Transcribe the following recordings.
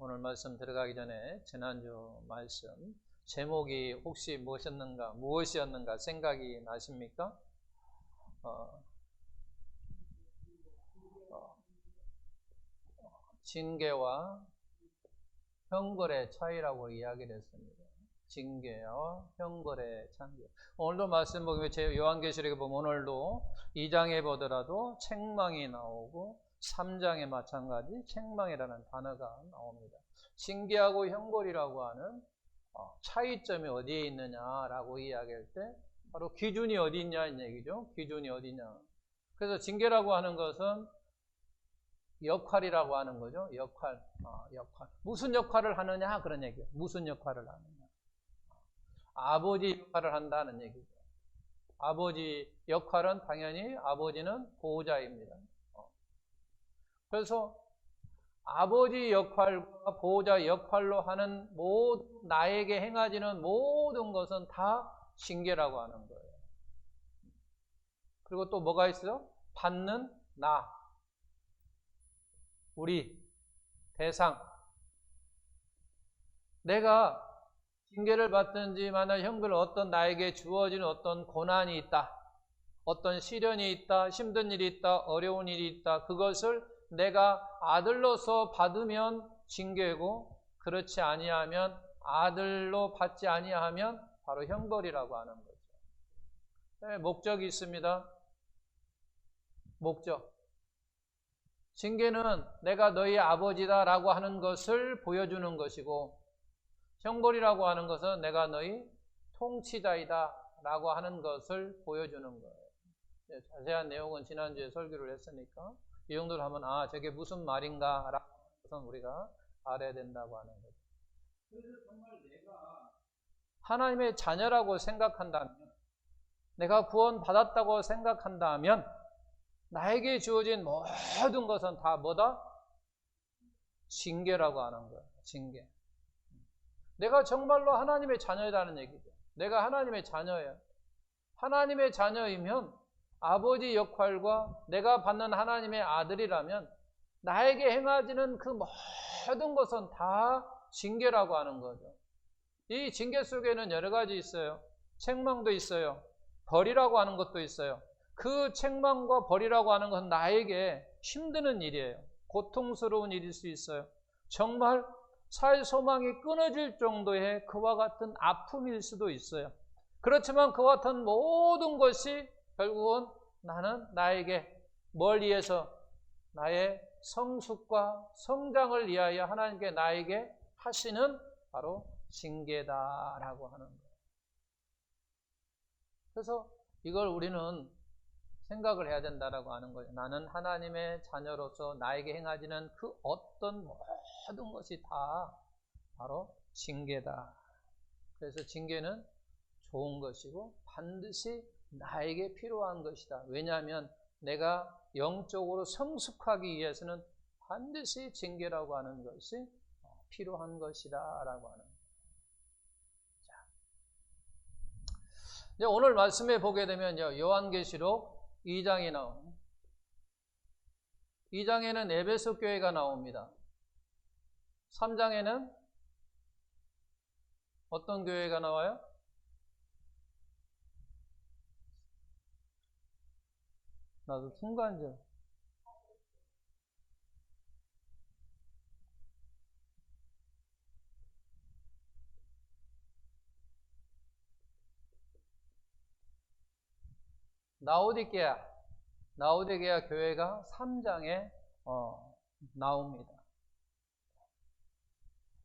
오늘 말씀 들어가기 전에 지난주 말씀 제목이 혹시 무엇이었는가 생각이 나십니까? 징계와 형벌의 차이라고 이야기를 했습니다. 징계와 형벌의 차이. 오늘도 말씀 보면 요한계시록에 보면 오늘도 2장에 보더라도 책망이 나오고 3장에 마찬가지 책망이라는 단어가 나옵니다. 징계하고 형벌이라고 하는 차이점이 어디에 있느냐라고 이야기할 때 바로 기준이 어디 있냐는 얘기죠. 기준이 어디냐. 그래서 징계라고 하는 것은 역할이라고 하는 거죠. 역할. 무슨 역할을 하느냐 그런 얘기예요. 무슨 역할을 하느냐. 아버지 역할을 한다는 얘기죠. 아버지 역할은 당연히 아버지는 보호자입니다. 그래서 아버지 역할과 보호자 역할로 하는 나에게 행하지는 모든 것은 다 징계라고 하는 거예요. 그리고 또 뭐가 있어요? 받는 나, 우리, 대상. 내가 징계를 받든지 만약 형벌을 나에게 주어지는 어떤 고난이 있다, 어떤 시련이 있다, 힘든 일이 있다, 어려운 일이 있다, 그것을 내가 아들로서 받으면 징계고 그렇지 아니하면 아들로 받지 아니하면 바로 형벌이라고 하는 거죠. 네, 목적이 있습니다. 목적. 징계는 내가 너희 아버지다라고 하는 것을 보여주는 것이고 형벌이라고 하는 것은 내가 너희 통치자이다라고 하는 것을 보여주는 거예요. 네, 자세한 내용은 지난주에 설교를 했으니까 이 정도로 하면 저게 무슨 말인가 라는 것은 우리가 알아야 된다고 하는 거죠. 그래서 정말 내가 하나님의 자녀라고 생각한다면, 내가 구원받았다고 생각한다면 나에게 주어진 모든 것은 다 뭐다? 징계라고 하는 거예요. 징계. 내가 정말로 하나님의 자녀라는 얘기죠. 내가 하나님의 자녀예요. 하나님의 자녀이면 아버지 역할과 내가 받는 하나님의 아들이라면 나에게 행하지는 그 모든 것은 다 징계라고 하는 거죠. 이 징계 속에는 여러 가지 있어요. 책망도 있어요. 벌이라고 하는 것도 있어요. 그 책망과 벌이라고 하는 것은 나에게 힘드는 일이에요. 고통스러운 일일 수 있어요. 정말 살 소망이 끊어질 정도의 그와 같은 아픔일 수도 있어요. 그렇지만 그와 같은 모든 것이 결국은 나에게 뭘 위해서? 나의 성숙과 성장을 위하여 하나님께 나에게 하시는 바로 징계다라고 하는 거예요. 그래서 이걸 우리는 생각을 해야 된다라고 하는 거예요. 나는 하나님의 자녀로서 나에게 행하지는 그 어떤 모든 것이 다 바로 징계다. 그래서 징계는 좋은 것이고 반드시 나에게 필요한 것이다. 왜냐하면 내가 영적으로 성숙하기 위해서는 반드시 징계라고 하는 것이 필요한 것이다 라고 하는 거예요. 이제 오늘 말씀에 보게 되면 요한계시록 2장이 나옵니다. 2장에는 에베소 교회가 나옵니다. 3장에는 어떤 교회가 나와요? 나도 순간적. 라오디게아 교회가 3장에 나옵니다.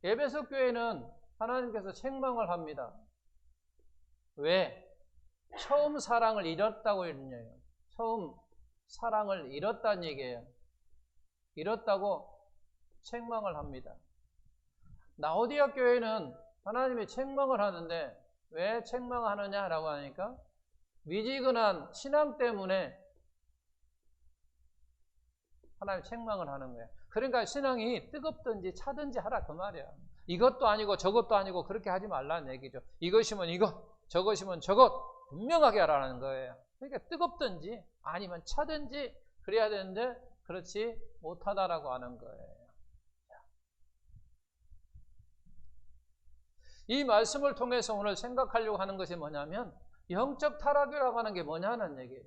에베소 교회는 하나님께서 책망을 합니다. 왜? 처음 사랑을 잃었다고 했느냐요. 처음 사랑을 잃었다는 얘기예요. 잃었다고 책망을 합니다. 라오디게아 교회는 하나님이 책망을 하는데 왜 책망하느냐라고 하니까 미지근한 신앙 때문에 하나님 책망을 하는 거예요. 그러니까 신앙이 뜨겁든지 차든지 하라 그 말이야. 이것도 아니고 저것도 아니고 그렇게 하지 말라는 얘기죠. 이것이면 이것, 저것이면 저것 분명하게 하라는 거예요. 그러니까 뜨겁든지 아니면 차든지 그래야 되는데 그렇지 못하다라고 하는 거예요. 이 말씀을 통해서 오늘 생각하려고 하는 것이 뭐냐면 영적 타락이라고 하는 게 뭐냐는 얘기예요.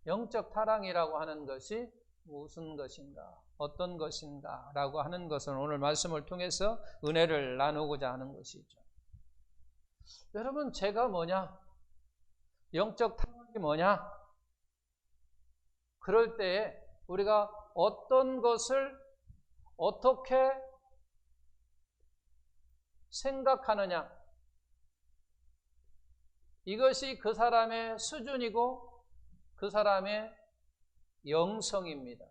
영적 타락이라고 하는 것이 무슨 것인가, 어떤 것인가 라고 하는 것은 오늘 말씀을 통해서 은혜를 나누고자 하는 것이죠. 여러분, 죄가 뭐냐? 영적 타락이 뭐냐? 그럴 때에 우리가 어떤 것을 어떻게 생각하느냐, 이것이 그 사람의 수준이고 그 사람의 영성입니다.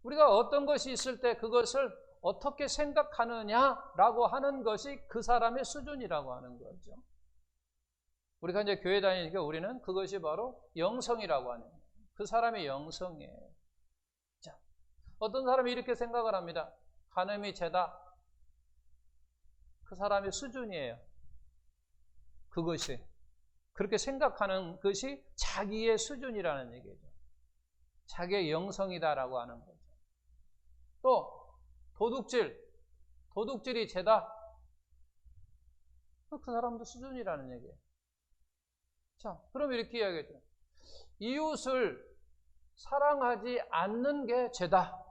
우리가 어떤 것이 있을 때 그것을 어떻게 생각하느냐라고 하는 것이 그 사람의 수준이라고 하는 거죠. 우리가 이제 교회 다니니까 우리는 그것이 바로 영성이라고 하는 거예요. 그 사람의 영성이에요. 자, 어떤 사람이 이렇게 생각을 합니다. 간음이 죄다. 그 사람의 수준이에요. 그것이. 그렇게 생각하는 것이 자기의 수준이라는 얘기죠. 자기의 영성이다라고 하는 거죠. 또 도둑질이 죄다. 그 사람도 수준이라는 얘기예요. 자, 그럼 이렇게 이야기하죠. 이웃을 사랑하지 않는 게 죄다.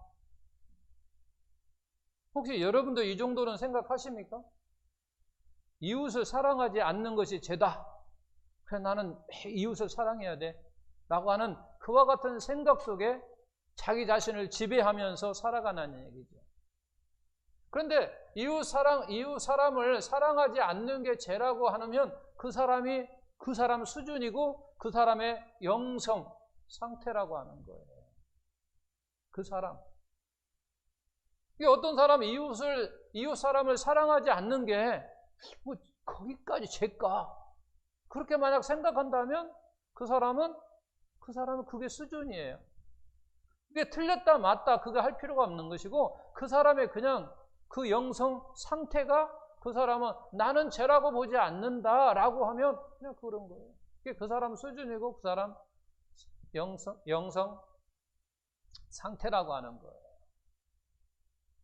혹시 여러분도 이 정도는 생각하십니까? 이웃을 사랑하지 않는 것이 죄다. 그래, 나는 이웃을 사랑해야 돼 라고 하는 그와 같은 생각 속에 자기 자신을 지배하면서 살아가는 얘기죠. 그런데 이웃 사람을 사랑하지 않는 게 죄라고 하면 그 사람이 그 사람 수준이고 그 사람의 영성 상태라고 하는 거예요. 그 사람. 이게 어떤 사람이 이웃 사람을 사랑하지 않는 게 뭐 거기까지 죄까? 그렇게 만약 생각한다면 그 사람은 그게 수준이에요. 그게 틀렸다 맞다 그거 할 필요가 없는 것이고 그 사람의 그냥 그 영성 상태가 그 사람은 나는 죄라고 보지 않는다라고 하면 그냥 그런 거예요. 그게 그 사람 수준이고 그 사람 영성 상태라고 하는 거예요.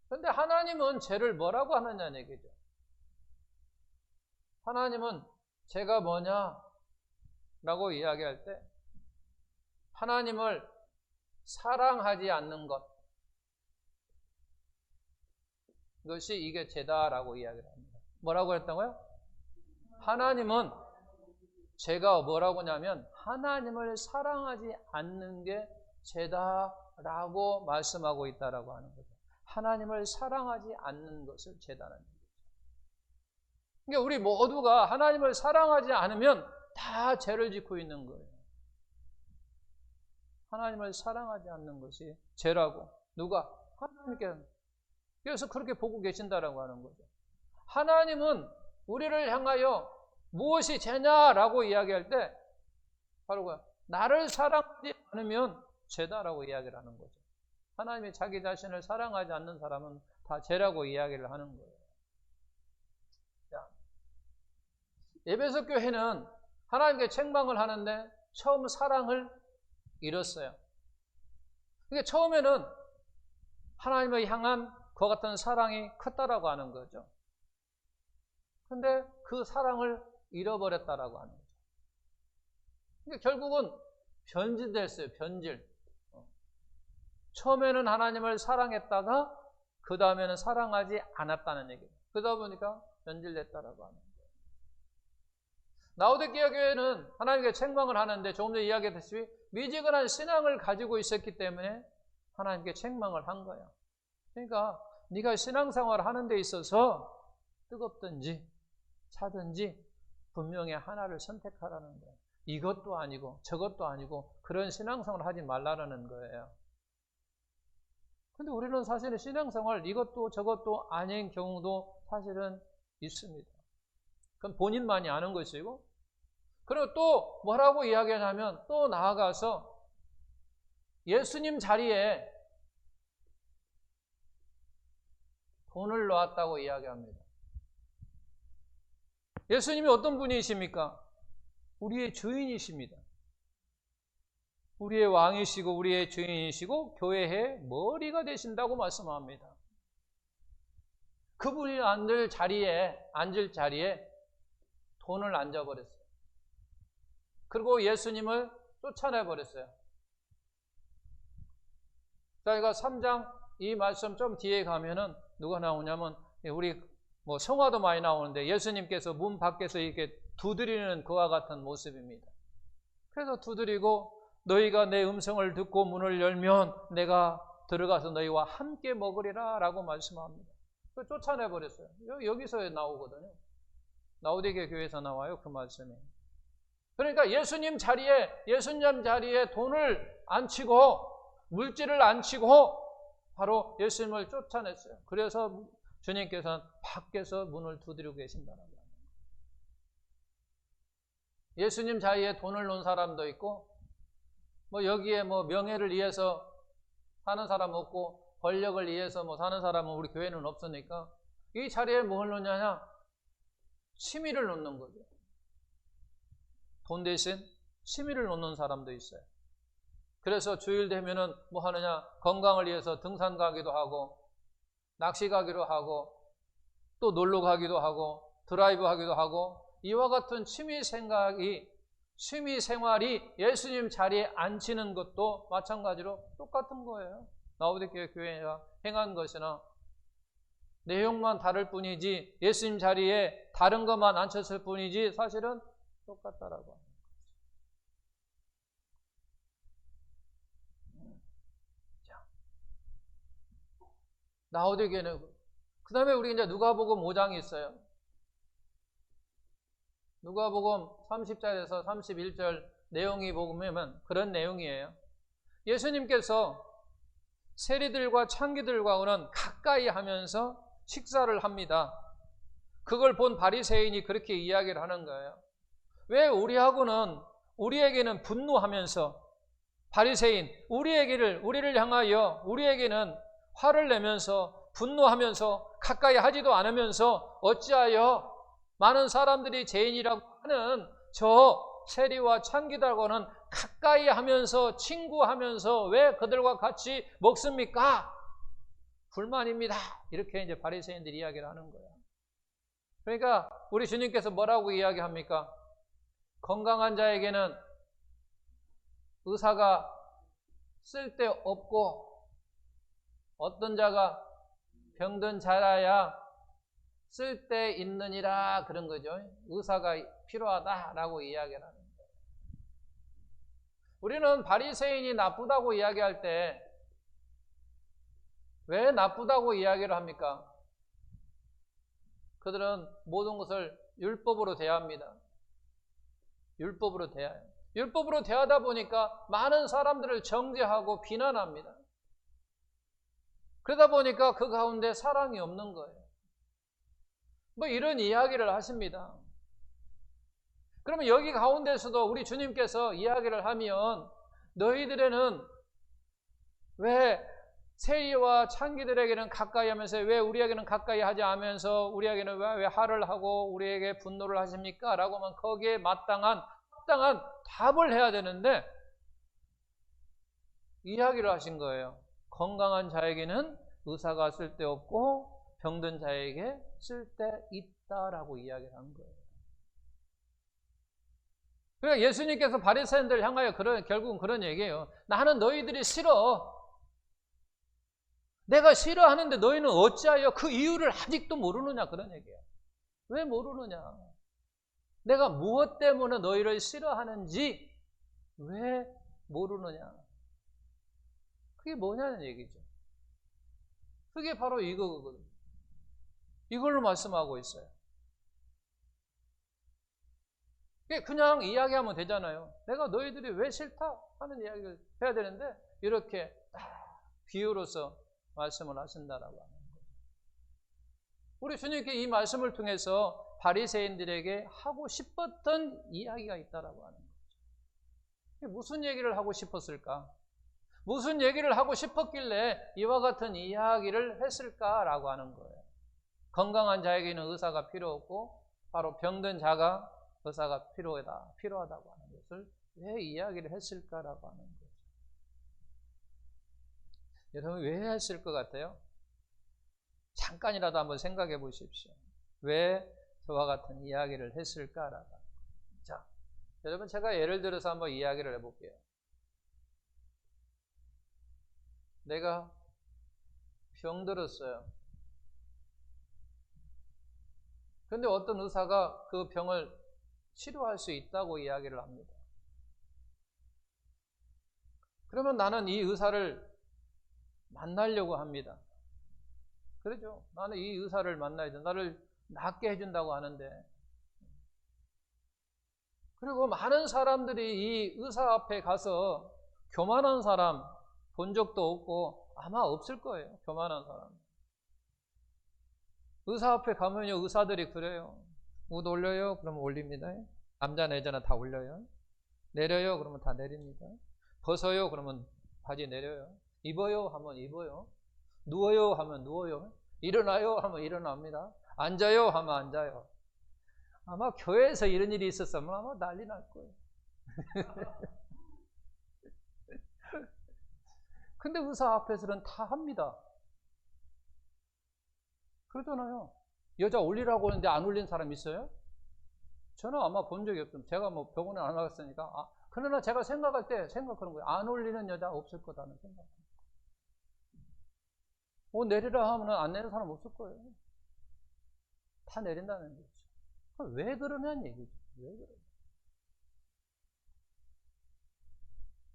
그런데 하나님은 죄를 뭐라고 하느냐는 얘기죠. 하나님은 죄가 뭐냐라고 이야기할 때 하나님을 사랑하지 않는 것, 그것이 이게 죄다라고 이야기를 합니다. 뭐라고 했다고요? 하나님은 죄가 뭐라고 하냐면 하나님을 사랑하지 않는 게 죄다라고 말씀하고 있다라고 하는 거죠. 하나님을 사랑하지 않는 것을 죄다라는 거죠. 그러니까 우리 모두가 하나님을 사랑하지 않으면 다 죄를 짓고 있는 거예요. 하나님을 사랑하지 않는 것이 죄라고. 누가? 하나님께. 그래서 그렇게 보고 계신다라고 하는 거죠. 하나님은 우리를 향하여 무엇이 죄냐라고 이야기할 때 바로 나를 사랑하지 않으면 죄다라고 이야기를 하는 거죠. 하나님이 자기 자신을 사랑하지 않는 사람은 다 죄라고 이야기를 하는 거예요. 자, 에베소 교회는 하나님께 책망을 하는데 처음 사랑을 잃었어요. 그러니까 처음에는 하나님을 향한 그와 같은 사랑이 컸다라고 하는 거죠. 그런데 그 사랑을 잃어버렸다라고 하는 거죠. 그러니까 결국은 변질됐어요. 변질. 처음에는 하나님을 사랑했다가 그 다음에는 사랑하지 않았다는 얘기예요. 그러다 보니까 변질됐다라고 하는 거예요. 라오디게아 교회는 하나님께 책망을 하는데 조금 전에 이야기했듯이 미지근한 신앙을 가지고 있었기 때문에 하나님께 책망을 한 거예요. 그러니까 네가 신앙생활을 하는 데 있어서 뜨겁든지 차든지 분명히 하나를 선택하라는 거예요. 이것도 아니고 저것도 아니고 그런 신앙생활을 하지 말라는 거예요. 근데 우리는 사실은 신앙생활 이것도 저것도 아닌 경우도 사실은 있습니다. 그건 본인만이 아는 것이고, 그리고 또 뭐라고 이야기하냐면 또 나아가서 예수님 자리에 돈을 놓았다고 이야기합니다. 예수님이 어떤 분이십니까? 우리의 주인이십니다. 우리의 왕이시고 우리의 주인이시고 교회의 머리가 되신다고 말씀합니다. 그분이 앉을 자리에 돈을 앉아버렸어요. 그리고 예수님을 쫓아내버렸어요. 자, 이거 3장 이 말씀 좀 뒤에 가면은 누가 나오냐면 우리 뭐 성화도 많이 나오는데 예수님께서 문 밖에서 이렇게 두드리는 그와 같은 모습입니다. 그래서 두드리고 너희가 내 음성을 듣고 문을 열면 내가 들어가서 너희와 함께 먹으리라 라고 말씀합니다. 쫓아내버렸어요. 여기서 나오거든요. 라오디게 교회에서 나와요, 그 말씀이. 그러니까 예수님 자리에 돈을 안 치고 물질을 안 치고 바로 예수님을 쫓아냈어요. 그래서 주님께서는 밖에서 문을 두드리고 계신다는 거예요. 예수님 자리에 돈을 놓은 사람도 있고, 뭐 여기에 뭐 명예를 위해서 사는 사람 없고, 권력을 위해서 뭐 사는 사람은 우리 교회는 없으니까 이 자리에 뭘 놓냐냐? 취미를 놓는 거죠. 돈 대신 취미를 놓는 사람도 있어요. 그래서 주일 되면은 뭐 하느냐? 건강을 위해서 등산 가기도 하고, 낚시 가기도 하고, 또 놀러 가기도 하고, 드라이브 하기도 하고, 이와 같은 취미 생활이 예수님 자리에 앉히는 것도 마찬가지로 똑같은 거예요. 라오디게 교회가 행한 것이나 내용만 다를 뿐이지 예수님 자리에 다른 것만 앉혔을 뿐이지 사실은 똑같다라고 합니다. 라오디게는 그 다음에 우리 이제 누가복음 5장이 있어요. 누가복음 30절에서 31절 내용이 보면 그런 내용이에요. 예수님께서 세리들과 창기들과는 가까이 하면서 식사를 합니다. 그걸 본 바리새인이 그렇게 이야기를 하는 거예요. 왜 우리에게는 분노하면서 바리새인 우리를 향하여 우리에게는 화를 내면서 분노하면서 가까이 하지도 않으면서 어찌하여 많은 사람들이 죄인이라고 하는 저 세리와 창기들과는 가까이 하면서 친구하면서 왜 그들과 같이 먹습니까? 불만입니다. 이렇게 이제 바리새인들이 이야기를 하는 거예요. 그러니까 우리 주님께서 뭐라고 이야기합니까? 건강한 자에게는 의사가 쓸데없고 어떤 자가 병든 자라야 쓸데있느니라 그런 거죠. 의사가 필요하다라고 이야기를 하는 거예요. 우리는 바리새인이 나쁘다고 이야기할 때 왜 나쁘다고 이야기를 합니까? 그들은 모든 것을 율법으로 대합니다. 율법으로 대해요. 율법으로 대하다 보니까 많은 사람들을 정죄하고 비난합니다. 그러다 보니까 그 가운데 사랑이 없는 거예요. 뭐 이런 이야기를 하십니다. 그러면 여기 가운데서도 우리 주님께서 이야기를 하면 너희들에는 왜 세리와 창기들에게는 가까이 하면서 왜 우리에게는 가까이 하지 않으면서 우리에게는 왜 화를 하고 우리에게 분노를 하십니까? 라고 하면 거기에 마땅한 답을 해야 되는데 이야기를 하신 거예요. 건강한 자에게는 의사가 쓸데없고 병든 자에게 쓸데있다라고 이야기를 한 거예요. 그러니까 예수님께서 바리새인들 향하여 결국은 그런 얘기예요. 나는 너희들이 싫어. 내가 싫어하는데 너희는 어찌하여 그 이유를 아직도 모르느냐 그런 얘기예요. 왜 모르느냐? 내가 무엇 때문에 너희를 싫어하는지 왜 모르느냐? 그게 뭐냐는 얘기죠. 그게 바로 이거거든요. 이걸로 말씀하고 있어요. 그냥 이야기하면 되잖아요. 내가 너희들이 왜 싫다 하는 이야기를 해야 되는데 이렇게 비유로서 말씀을 하신다라고 하는 거죠. 우리 주님께 이 말씀을 통해서 바리새인들에게 하고 싶었던 이야기가 있다라고 하는 거죠. 무슨 얘기를 하고 싶었을까? 무슨 얘기를 하고 싶었길래 이와 같은 이야기를 했을까라고 하는 거예요. 건강한 자에게는 의사가 필요 없고 바로 병든 자가 의사가 필요하다고 하는 것을 왜 이야기를 했을까라고 하는 거죠. 여러분 왜 했을 것 같아요? 잠깐이라도 한번 생각해 보십시오. 왜 저와 같은 이야기를 했을까라고. 자, 여러분 제가 예를 들어서 한번 이야기를 해볼게요. 내가 병들었어요. 그런데 어떤 의사가 그 병을 치료할 수 있다고 이야기를 합니다. 그러면 나는 이 의사를 만나려고 합니다. 그렇죠? 나는 이 의사를 만나야죠. 나를 낫게 해준다고 하는데. 그리고 많은 사람들이 이 의사 앞에 가서 교만한 사람 본 적도 없고 아마 없을 거예요. 교만한 사람. 의사 앞에 가면요, 의사들이 그래요. 옷 올려요? 그러면 올립니다. 남자나 여자나 다 올려요. 내려요? 그러면 다 내립니다. 벗어요? 그러면 바지 내려요. 입어요? 하면 입어요. 누워요? 하면 누워요. 일어나요? 하면 일어납니다. 앉아요? 하면 앉아요. 아마 교회에서 이런 일이 있었으면 아마 난리 날 거예요. 근데 의사 앞에서는 다 합니다. 그러잖아요. 여자 올리라고 하는데 안 올린 사람 있어요? 저는 아마 본 적이 없어요. 제가 뭐 병원에 안 나갔으니까. 그러나 제가 생각할 때 생각하는 거예요. 안 올리는 여자 없을 거다는 생각. 내리라 하면 안 내리는 사람 없을 거예요. 다 내린다는 거죠. 왜 그러냐는 얘기죠. 왜 그러냐.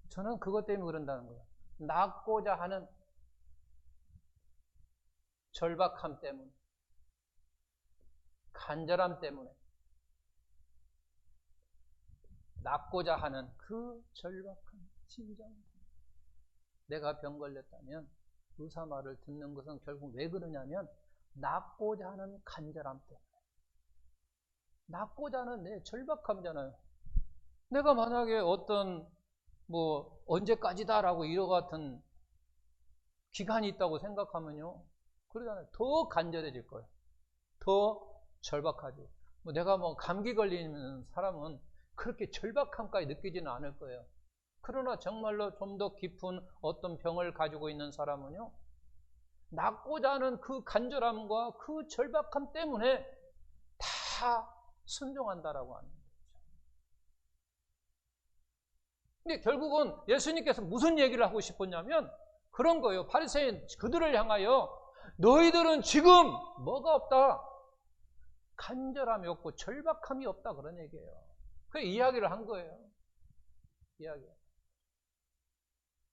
저는 그것 때문에 그런다는 거예요. 낫고자 하는 절박함 때문에, 간절함 때문에, 낫고자 하는 그 절박한 심정. 내가 병 걸렸다면 의사 말을 듣는 것은 결국 왜 그러냐면 낫고자 하는 간절함 때문에. 낫고자 하는 내 절박함이잖아요. 내가 만약에 어떤 언제까지다라고 이와 같은 기간이 있다고 생각하면요, 그러잖아요. 더 간절해질 거예요. 더 절박하죠. 내가 감기 걸리는 사람은 그렇게 절박함까지 느끼지는 않을 거예요. 그러나 정말로 좀 더 깊은 어떤 병을 가지고 있는 사람은요, 낫고자 하는 그 간절함과 그 절박함 때문에 다 순종한다라고 하는 거죠. 근데 결국은 예수님께서 무슨 얘기를 하고 싶었냐면 그런 거예요. 바리새인 그들을 향하여 너희들은 지금 뭐가 없다? 간절함이 없고 절박함이 없다, 그런 얘기예요. 그 이야기를 한 거예요. 이야기.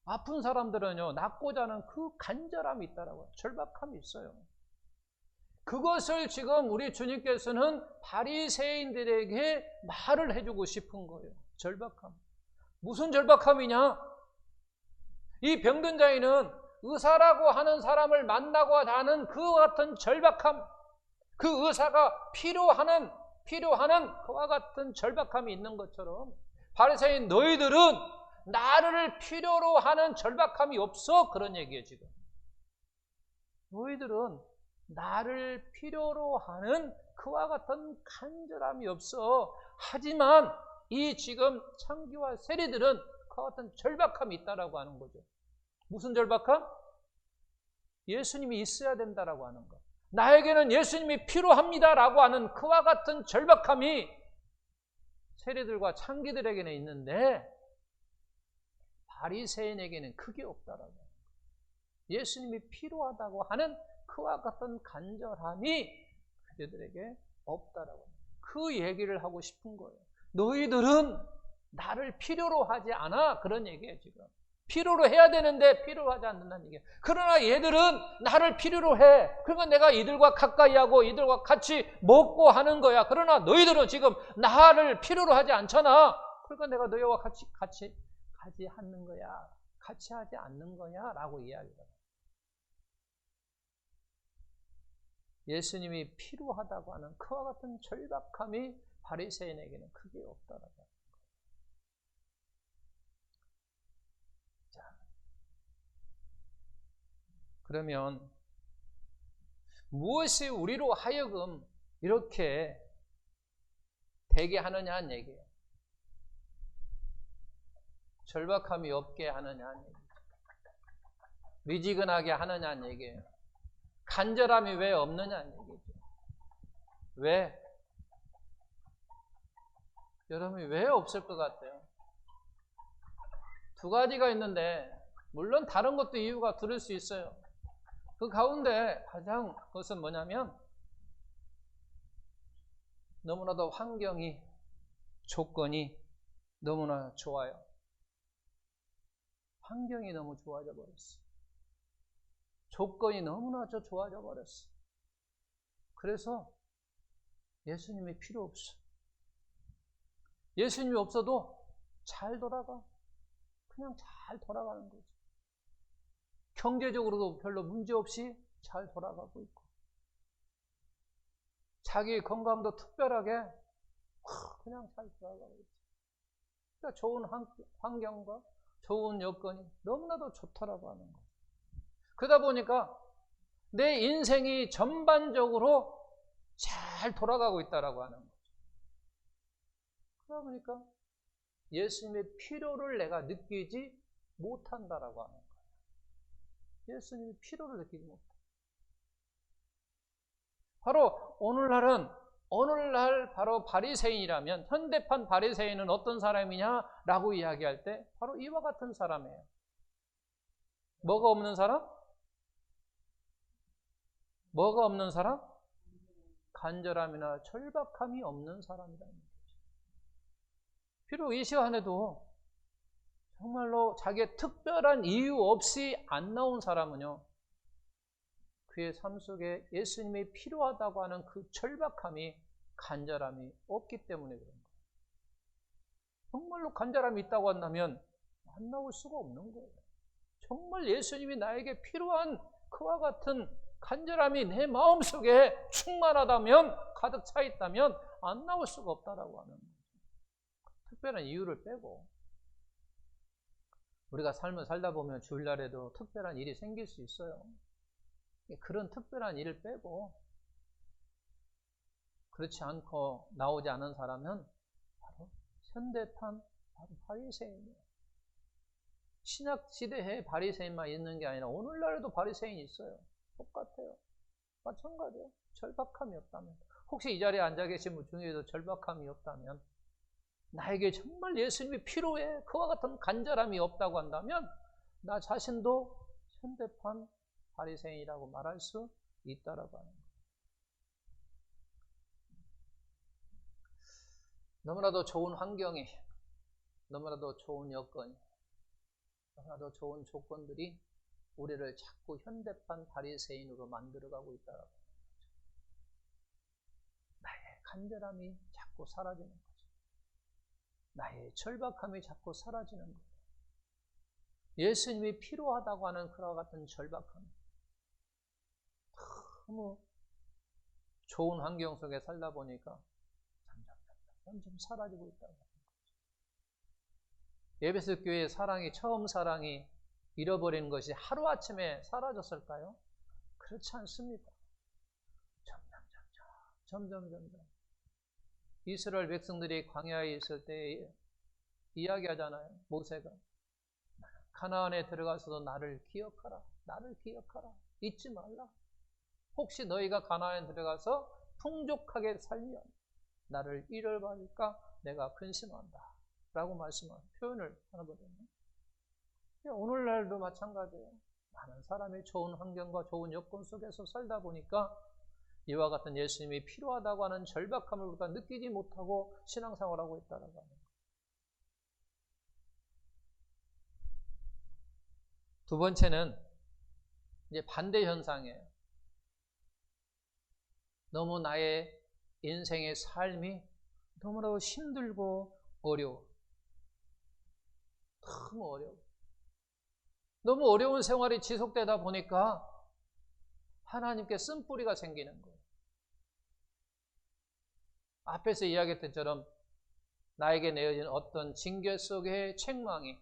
아픈 사람들은요, 낫고자 하는 그 간절함이 있다라고요. 절박함이 있어요. 그것을 지금 우리 주님께서는 바리새인들에게 말을 해주고 싶은 거예요. 절박함. 무슨 절박함이냐? 이 병든 자에는 의사라고 하는 사람을 만나고 하는 그와 같은 절박함, 그 의사가 필요하는 그와 같은 절박함이 있는 것처럼 바리새인 너희들은 나를 필요로 하는 절박함이 없어, 그런 얘기예요. 지금 너희들은 나를 필요로 하는 그와 같은 간절함이 없어. 하지만 이 지금 창기와 세리들은 그와 같은 절박함이 있다라고 하는 거죠. 무슨 절박함? 예수님이 있어야 된다라고 하는 것. 나에게는 예수님이 필요합니다라고 하는 그와 같은 절박함이 세리들과 창기들에게는 있는데 바리새인에게는 크게 없다라고 하는 거예요. 예수님이 필요하다고 하는 그와 같은 간절함이 그들에게 없다라고 하는 거예요. 그 얘기를 하고 싶은 거예요. 너희들은 나를 필요로 하지 않아, 그런 얘기예요. 지금 필요로 해야 되는데 필요로 하지 않는다는 얘기예요. 그러나 얘들은 나를 필요로 해. 그러니까 내가 이들과 가까이 하고 이들과 같이 먹고 하는 거야. 그러나 너희들은 지금 나를 필요로 하지 않잖아. 그러니까 내가 너희와 같이 하는 거야. 같이 하지 않는 거야 라고 이야기해요. 예수님이 필요하다고 하는 그와 같은 절박함이 바리새인에게는 크게 없다라고 하는 거예요. 자, 그러면 무엇이 우리로 하여금 이렇게 되게 하느냐는 얘기예요. 절박함이 없게 하느냐는 얘기예요. 미지근하게 하느냐는 얘기예요. 간절함이 왜 없느냐는 얘기죠. 왜? 여러분이 왜 없을 것 같아요? 두 가지가 있는데 물론 다른 것도 이유가 들을 수 있어요. 그 가운데 가장 그것은 뭐냐면 너무나도 환경이 조건이 너무나 좋아요. 환경이 너무 좋아져 버렸어. 조건이 너무나 좋아져 버렸어. 그래서 예수님이 필요 없어. 예수님이 없어도 잘 돌아가. 그냥 잘 돌아가는 거지. 경제적으로도 별로 문제없이 잘 돌아가고 있고 자기 건강도 특별하게 그냥 잘 돌아가고 있지. 그러니까 좋은 환경과 좋은 여건이 너무나도 좋더라고 하는 거예요. 그러다 보니까 내 인생이 전반적으로 잘 돌아가고 있다라고 하는 거죠. 그러다 보니까 예수님의 필요를 내가 느끼지 못한다라고 하는 거예요. 예수님의 필요를 느끼지 못한다. 바로 오늘날 바로 바리새인이라면 현대판 바리새인은 어떤 사람이냐라고 이야기할 때 바로 이와 같은 사람이에요. 뭐가 없는 사람? 뭐가 없는 사람? 간절함이나 절박함이 없는 사람이라는 거죠. 비록 이 시간에도 정말로 자기의 특별한 이유 없이 안 나온 사람은요, 그의 삶 속에 예수님이 필요하다고 하는 그 절박함이, 간절함이 없기 때문에 그런 거예요. 정말로 간절함이 있다고 한다면 안 나올 수가 없는 거예요. 정말 예수님이 나에게 필요한 그와 같은 간절함이 내 마음속에 충만하다면, 가득 차 있다면 안 나올 수가 없다라고 하는 거예요. 특별한 이유를 빼고. 우리가 삶을 살다 보면 주일날에도 특별한 일이 생길 수 있어요. 그런 특별한 일을 빼고 그렇지 않고 나오지 않은 사람은 바로 현대판 바로 바리새인이에요. 신약 시대에 바리새인만 있는 게 아니라 오늘날에도 바리새인이 있어요. 똑같아요. 마찬가지예요. 절박함이 없다면, 혹시 이 자리에 앉아 계신 분 중에도 절박함이 없다면, 나에게 정말 예수님이 필요해, 그와 같은 간절함이 없다고 한다면 나 자신도 현대판 바리새인이라고 말할 수 있다라고 하는 거예요. 너무나도 좋은 환경이, 너무나도 좋은 여건이, 너무나도 좋은 조건들이 우리를 자꾸 현대판 바리새인으로 만들어가고 있다라고 하는 거죠. 나의 간절함이 자꾸 사라지는 거죠. 나의 절박함이 자꾸 사라지는 거예요. 예수님이 필요하다고 하는 그와 같은 절박함, 너무 좋은 환경 속에 살다 보니까 점점 사라지고 있다고 하는 거죠. 에베소 교회의 사랑이, 처음 사랑이 잃어버리는 것이 하루아침에 사라졌을까요? 그렇지 않습니다. 점점 이스라엘 백성들이 광야에 있을 때 이야기하잖아요. 모세가 가나안에 들어가서도 나를 기억하라, 나를 기억하라, 잊지 말라. 혹시 너희가 가나안에 들어가서 풍족하게 살면 나를 잃어버릴까 내가 근심한다 라고 말씀한 표현을 하거든요. 오늘날도 마찬가지예요. 많은 사람이 좋은 환경과 좋은 여건 속에서 살다 보니까 이와 같은 예수님이 필요하다고 하는 절박함을 우리가 느끼지 못하고 신앙생활을 하고 있다고 하는 거예요. 두 번째는 이제 반대 현상이에요. 너무 나의 인생의 삶이 너무나도 힘들고 어려워. 너무 어려워. 너무 어려운 생활이 지속되다 보니까 하나님께 쓴뿌리가 생기는 거예요. 앞에서 이야기했던 것처럼 나에게 내어진 어떤 징계 속의 책망이,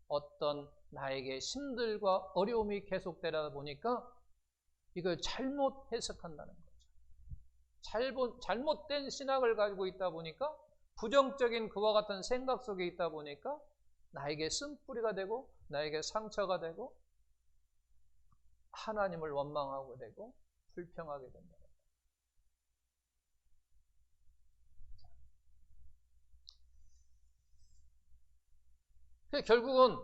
어떤 나에게 힘들과 어려움이 계속되다 보니까 이걸 잘못 해석한다는 거죠. 잘못된 신학을 가지고 있다 보니까, 부정적인 그와 같은 생각 속에 있다 보니까 나에게 쓴뿌리가 되고 나에게 상처가 되고 하나님을 원망하고 되고 불평하게 된다. 결국은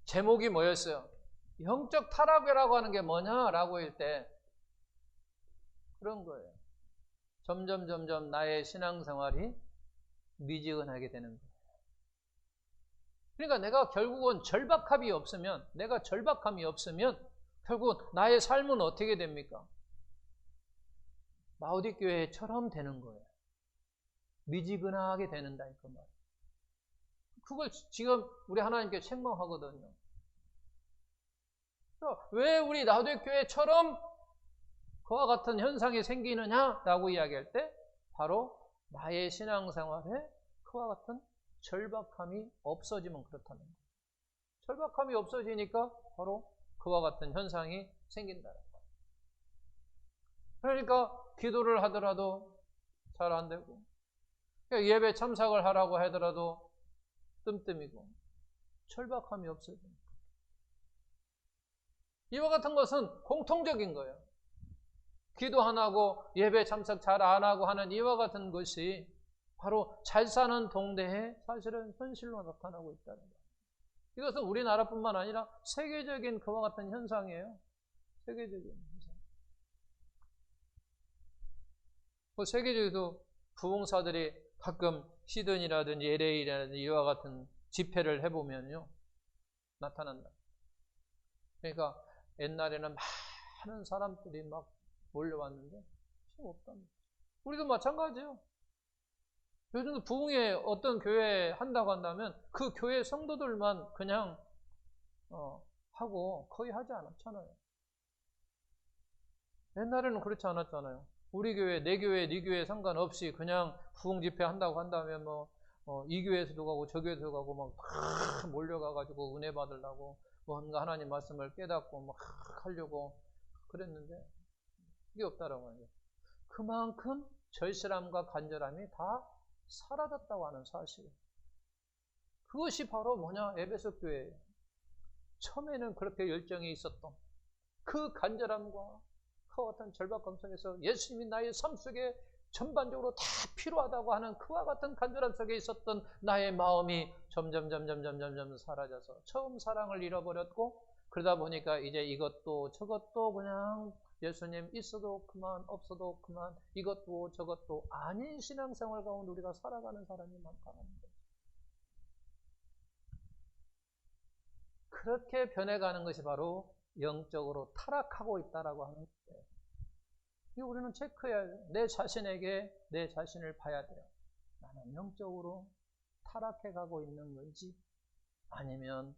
제목이 뭐였어요? 영적 타락이라고 하는 게 뭐냐라고 할 때 그런 거예요. 점점 나의 신앙생활이 미지근하게 되는 거예요. 그러니까 내가 결국은 절박함이 없으면 결국은 나의 삶은 어떻게 됩니까? 라오디게아처럼 되는 거예요. 미지근하게 되는다 그 말. 그걸 지금 우리 하나님께 책망하거든요. 왜 우리 라오디게아처럼 그와 같은 현상이 생기느냐라고 이야기할 때 바로 나의 신앙생활에 그와 같은 절박함이 없어지면 그렇다는 거예요. 절박함이 없어지니까 바로 그와 같은 현상이 생긴다는 거예요. 그러니까 기도를 하더라도 잘 안 되고 예배 참석을 하라고 하더라도 뜸뜸이고 절박함이 없어집니다. 이와 같은 것은 공통적인 거예요. 기도 안 하고 예배 참석 잘 안 하고 하는 이와 같은 것이 바로 잘 사는 동네에 사실은 현실로 나타나고 있다는 거예요. 이것은 우리나라뿐만 아니라 세계적인 그와 같은 현상이에요. 세계적인 현상. 세계적으로도 부흥사들이 가끔 시드니라든지 LA라든지 이와 같은 집회를 해보면요 나타난다. 그러니까 옛날에는 많은 사람들이 막 몰려왔는데 지금 없답니다. 우리도 마찬가지예요. 요즘 부흥회 어떤 교회 한다고 한다면 그 교회 성도들만 그냥 하고 거의 하지 않았잖아요. 옛날에는 그렇지 않았잖아요. 우리 교회, 내 교회, 네 교회 상관없이 그냥 부흥 집회 한다고 한다면 이 교회에서도 가고 저 교회에서도 가고 막 다 몰려가가지고 은혜 받으려고 뭔가 하나님 말씀을 깨닫고 막 하려고 그랬는데 그게 없다라고 하죠. 그만큼 절실함과 간절함이 다 사라졌다고 하는 사실. 그것이 바로 뭐냐? 에베소 교회예요. 처음에는 그렇게 열정이 있었던 그 간절함과 그와 같은 절박감 속에서 예수님이 나의 삶 속에 전반적으로 다 필요하다고 하는 그와 같은 간절함 속에 있었던 나의 마음이 점점 사라져서 처음 사랑을 잃어버렸고 그러다 보니까 이제 이것도 저것도 그냥 예수님 있어도 그만 없어도 그만 이것도 저것도 아닌 신앙생활 가운데 우리가 살아가는 사람이 많다는 거죠. 그렇게 변해가는 것이 바로 영적으로 타락하고 있다라고 하는 거예요. 이 우리는 체크해야 돼요. 내 자신에게 내 자신을 봐야 돼요. 나는 영적으로 타락해가고 있는 건지 아니면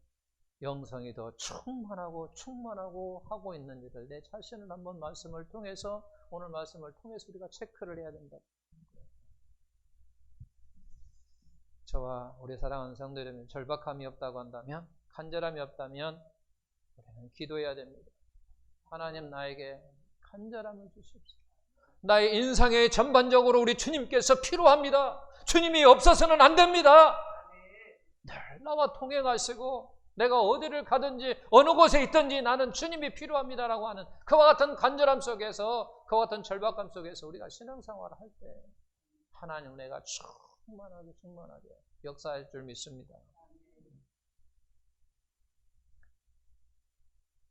영성이 더 충만하고 하고 있는지를 내 자신을 한번 말씀을 통해서 오늘 말씀을 통해서 우리가 체크를 해야 된다. 저와 우리 사랑하는 성도 여러분 절박함이 없다고 한다면 간절함이 없다면 우리는 기도해야 됩니다. 하나님 나에게 간절함을 주십시오. 나의 인생에 전반적으로 우리 주님께서 필요합니다. 주님이 없어서는 안 됩니다. 늘 나와 통행하시고 내가 어디를 가든지 어느 곳에 있든지 나는 주님이 필요합니다라고 하는 그와 같은 간절함 속에서 그와 같은 절박감 속에서 우리가 신앙생활을 할 때 하나님 내가 충만하게 역사할 줄 믿습니다.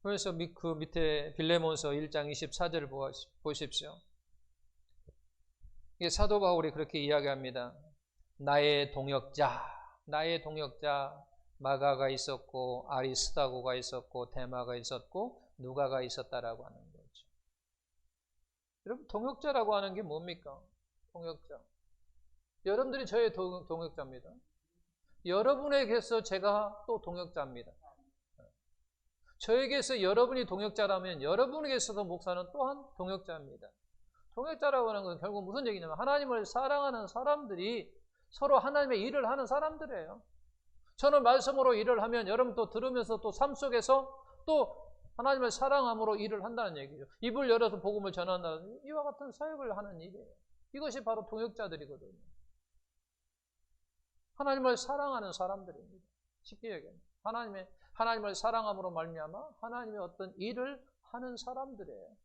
그래서 그 밑에 빌레몬서 1장 24절을 보십시오. 이게 사도 바울이 그렇게 이야기합니다. 나의 동역자 마가가 있었고 아리스다고가 있었고 데마가 있었고 누가가 있었다라고 하는 거죠. 여러분 동역자라고 하는 게 뭡니까? 동역자. 여러분들이 저의 동역자입니다. 여러분에게서 제가 또 동역자입니다. 저에게서 여러분이 동역자라면 여러분에게서도 목사는 또한 동역자입니다. 동역자라고 하는 건 결국 무슨 얘기냐면 하나님을 사랑하는 사람들이 서로 하나님의 일을 하는 사람들이에요. 저는 말씀으로 일을 하면 여러분 또 들으면서 또 삶 속에서 또 하나님을 사랑함으로 일을 한다는 얘기죠. 입을 열어서 복음을 전한다는 이와 같은 사역을 하는 일이에요. 이것이 바로 동역자들이거든요. 하나님을 사랑하는 사람들입니다. 쉽게 얘기하면 하나님을 사랑함으로 말미암아 하나님의 어떤 일을 하는 사람들이에요.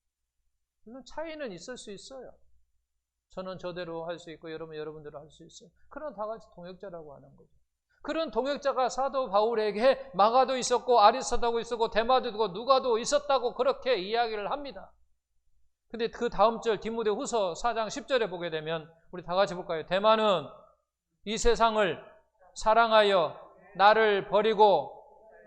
물론 차이는 있을 수 있어요. 저는 저대로 할 수 있고 여러분대로 할 수 있어요. 그러나 다 같이 동역자라고 하는 거죠. 그런 동역자가 사도 바울에게 마가도 있었고 아리스타도 있었고 데마도 있고 누가도 있었다고 그렇게 이야기를 합니다. 근데 그 다음 절 디모데후서 4장 10절에 보게 되면 우리 다 같이 볼까요? 데마는 이 세상을 사랑하여 나를 버리고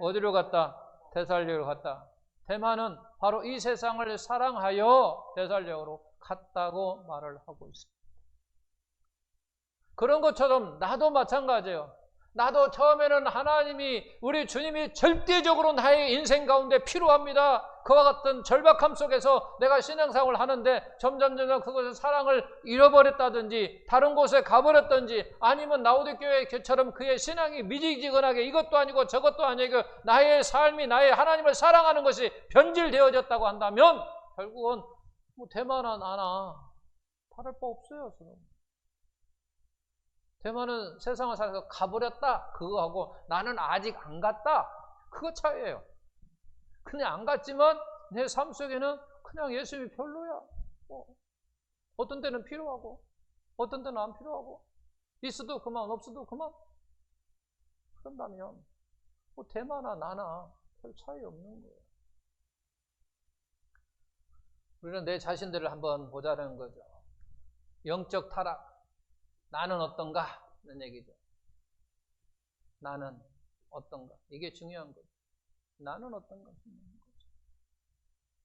어디로 갔다? 데살리오로 갔다. 데마는 바로 이 세상을 사랑하여 데살리오로 갔다고 말을 하고 있습니다. 그런 것처럼 나도 마찬가지예요. 나도 처음에는 하나님이 우리 주님이 절대적으로 나의 인생 가운데 필요합니다. 그와 같은 절박함 속에서 내가 신앙생활을 하는데 점점 그것의 사랑을 잃어버렸다든지 다른 곳에 가버렸든지 아니면 라오디게아처럼 그의 신앙이 미지근하게 이것도 아니고 저것도 아니고 나의 삶이 나의 하나님을 사랑하는 것이 변질되어졌다고 한다면 결국은 뭐 대만아 나나 다를 바 없어요. 저는. 대만은 세상을 살아서 가버렸다 그거하고 나는 아직 안 갔다 그거 차이예요. 그냥 안 갔지만 내 삶 속에는 그냥 예수님이 별로야. 어떤 때는 필요하고 어떤 때는 안 필요하고 있어도 그만 없어도 그만. 그런다면 뭐 대만아 나나 별 차이 없는 거예요. 우리는 내 자신들을 한번 보자는 거죠. 영적 타락. 나는 어떤가? 하는 얘기죠. 나는 어떤가? 이게 중요한 거죠. 나는 어떤가?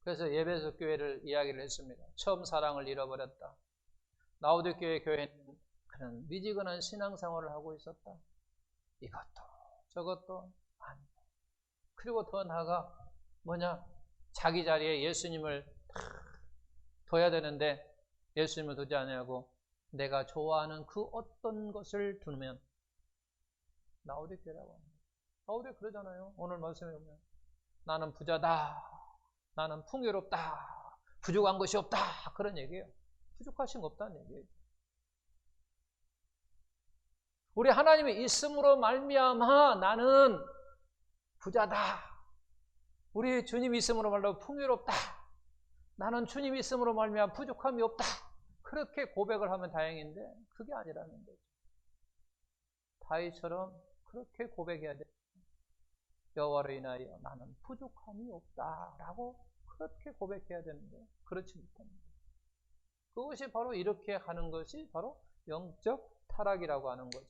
그래서 예배소 교회를 이야기를 했습니다. 처음 사랑을 잃어버렸다. 라오디게아 교회는 그런 미지근한 신앙생활을 하고 있었다. 이것도 저것도 아니고. 그리고 더 나아가 뭐냐? 자기 자리에 예수님을 둬야 되는데 예수님을 두지 않냐고 내가 좋아하는 그 어떤 것을 두면 라오디게아라고 합니다. 라오디게아 그러잖아요. 오늘 말씀에 보면 나는 부자다. 나는 풍요롭다. 부족한 것이 없다. 그런 얘기예요. 부족하신 거 없다는 얘기예요. 우리 하나님이 있음으로 말미암아 나는 부자다. 우리 주님이 있음으로 말미암아 풍요롭다. 나는 주님이 있음으로 말미암아 부족함이 없다. 그렇게 고백을 하면 다행인데 그게 아니라는 거죠. 다윗처럼 그렇게 고백해야 돼. 여호와로 인하여 나는 부족함이 없다라고 그렇게 고백해야 되는데 그렇지 못합니다. 그것이 바로 이렇게 하는 것이 바로 영적 타락이라고 하는 거죠.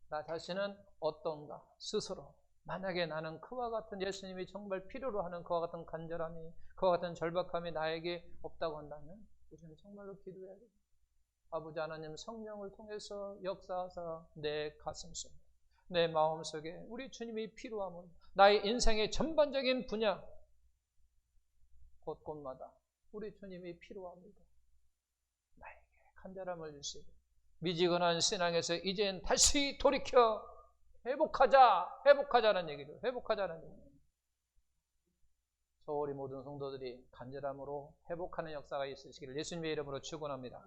나 자신은 어떤가 스스로 만약에 나는 그와 같은 예수님이 정말 필요로 하는 그와 같은 간절함이 그와 같은 절박함이 나에게 없다고 한다면 우리는 정말로 기도해야 됩니다. 아버지 하나님 성령을 통해서 역사하사 내 가슴속 내 마음속에 우리 주님이 필요함을 나의 인생의 전반적인 분야 곳곳마다 우리 주님이 필요합니다. 나에게 간절함을 주시고 미지근한 신앙에서 이젠 다시 돌이켜 회복하자는 얘기죠. 회복하자는 얘기죠. 우리 모든 성도들이 간절함으로 회복하는 역사가 있으시기를 예수님의 이름으로 축원합니다.